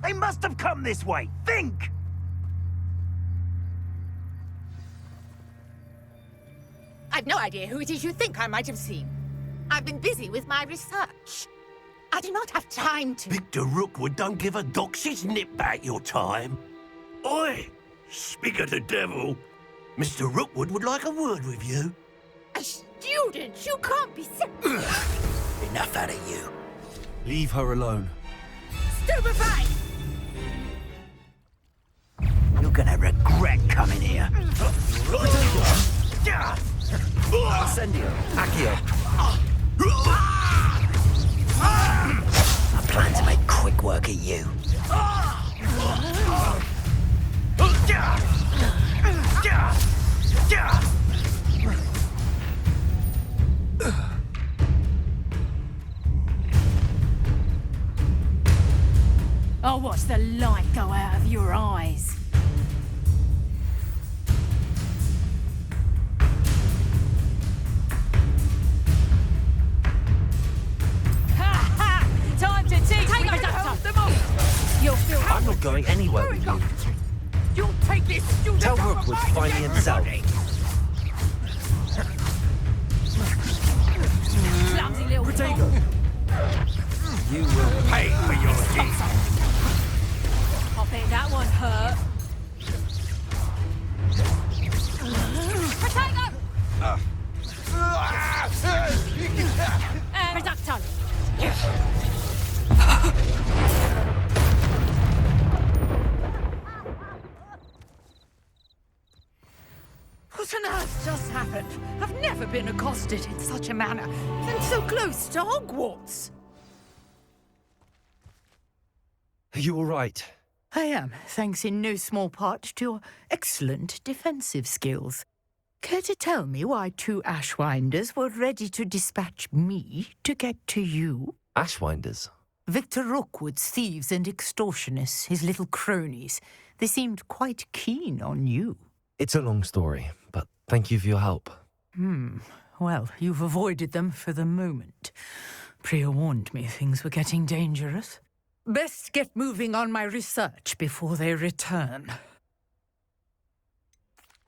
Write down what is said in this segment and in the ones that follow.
They must have come this way. Think! I've no idea who it is you think I might have seen. I've been busy with my research. I do not have time to... Victor Rookwood don't give a doxy's nip back your time. Oi! Speak of the devil. Mr. Rookwood would like a word with you. A student? You can't be serious. Enough out of you. Leave her alone. Stupefy! You're gonna regret coming here. Incendio. Accio. I plan to make quick work of you. I'll watch the light go out of your eyes. Time to teach me to hold them off! You'll feel... I'm not going anywhere with you. You'll take this student... Tell Rookwood to find me himself. Clumsy little... Protego! You will Pay for your deeds. I bet that one hurt. Potato! Reducto! What on earth just happened? I've never been accosted in such a manner, and so close to Hogwarts. Are you all right? I am, thanks in no small part to your excellent defensive skills. Care to tell me why two Ashwinders were ready to dispatch me to get to you? Ashwinders? Victor Rookwood's thieves and extortionists, his little cronies. They seemed quite keen on you. It's a long story, but thank you for your help. Well, you've avoided them for the moment. Priya warned me things were getting dangerous. Best get moving on my research before they return.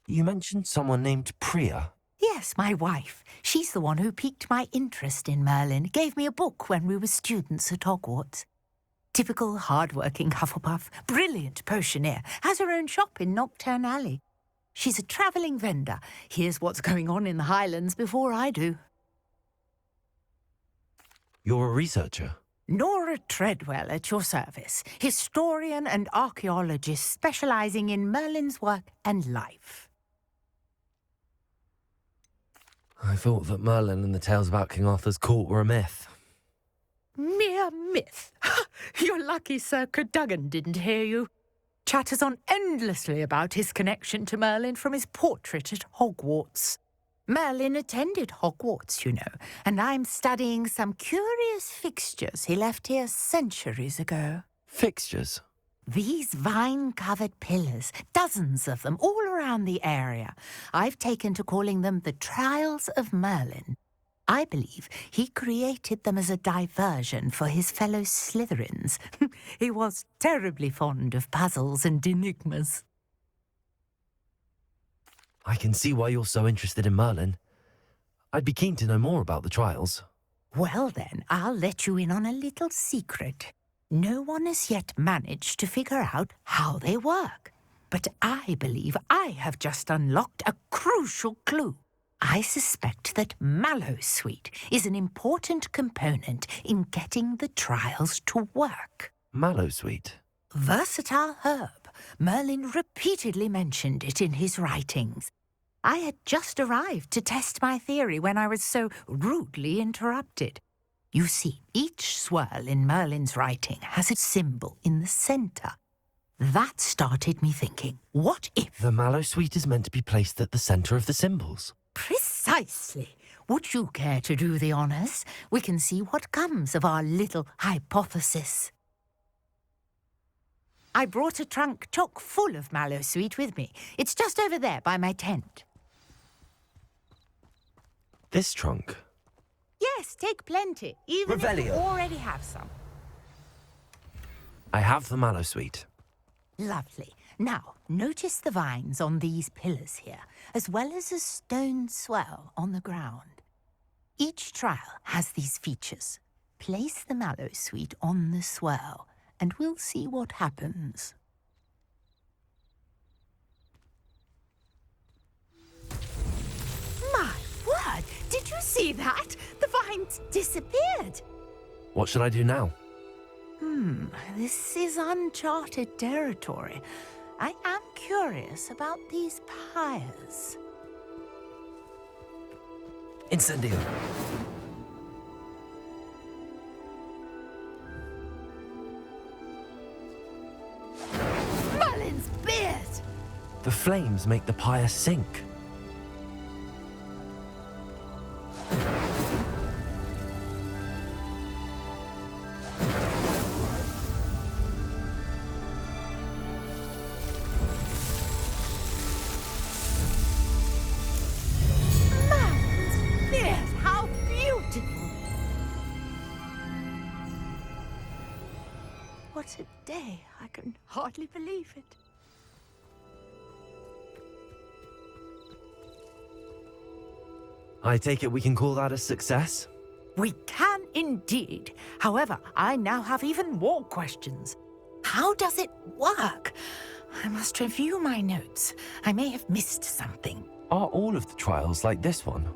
You mentioned someone named Priya. Yes, my wife. She's the one who piqued my interest in Merlin, gave me a book when we were students at Hogwarts. Typical hard-working Hufflepuff, brilliant potioneer, has her own shop in Nocturne Alley. She's a travelling vendor. Hears what's going on in the Highlands before I do. You're a researcher? Nora Treadwell at your service, historian and archaeologist specialising in Merlin's work and life. I thought that Merlin and the tales about King Arthur's court were a myth. Mere myth. You're lucky Sir Cadogan didn't hear you. Chatters on endlessly about his connection to Merlin from his portrait at Hogwarts. Merlin attended Hogwarts, you know, and I'm studying some curious fixtures he left here centuries ago. Fixtures? These vine-covered pillars, dozens of them, all around the area. I've taken to calling them the Trials of Merlin. I believe he created them as a diversion for his fellow Slytherins. He was terribly fond of puzzles and enigmas. I can see why you're so interested in Merlin. I'd be keen to know more about the trials. Well then, I'll let you in on a little secret. No one has yet managed to figure out how they work. But I believe I have just unlocked a crucial clue. I suspect that Mallowsweet is an important component in getting the trials to work. Mallowsweet? Versatile herb. Merlin repeatedly mentioned it in his writings. I had just arrived to test my theory when I was so rudely interrupted. You see, each swirl in Merlin's writing has a symbol in the centre. That started me thinking, what if... The Mallowsweet is meant to be placed at the centre of the symbols. Precisely. Would you care to do the honours? We can see what comes of our little hypothesis. I brought a trunk chock full of Mallowsweet with me. It's just over there by my tent. This trunk? Yes, take plenty, even if you Revelio. already have some. I have the mallow sweet. Lovely. Now, notice the vines on these pillars here, as well as a stone swell on the ground. Each trial has these features. Place the mallow sweet on the swell, and we'll see what happens. My word! Did you see that? The vines disappeared. What should I do now? This is uncharted territory. I am curious about these pyres. Incendio. Merlin's beard! The flames make the pyre sink. Merlin's beard! How beautiful! What a day. I can hardly believe it. I take it we can call that a success? We can indeed. However, I now have even more questions. How does it work? I must review my notes. I may have missed something. Are all of the trials like this one?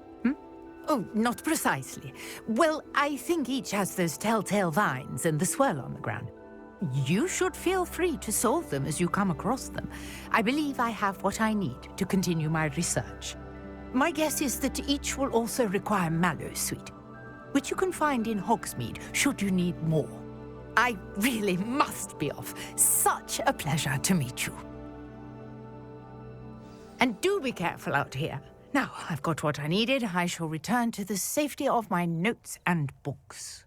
Oh, not precisely. Well, I think each has those telltale vines and the swirl on the ground. You should feel free to solve them as you come across them. I believe I have what I need to continue my research. My guess is that each will also require mallow sweet, which you can find in Hogsmeade should you need more. I really must be off. Such a pleasure to meet you. And do be careful out here. Now, I've got what I needed. I shall return to the safety of my notes and books.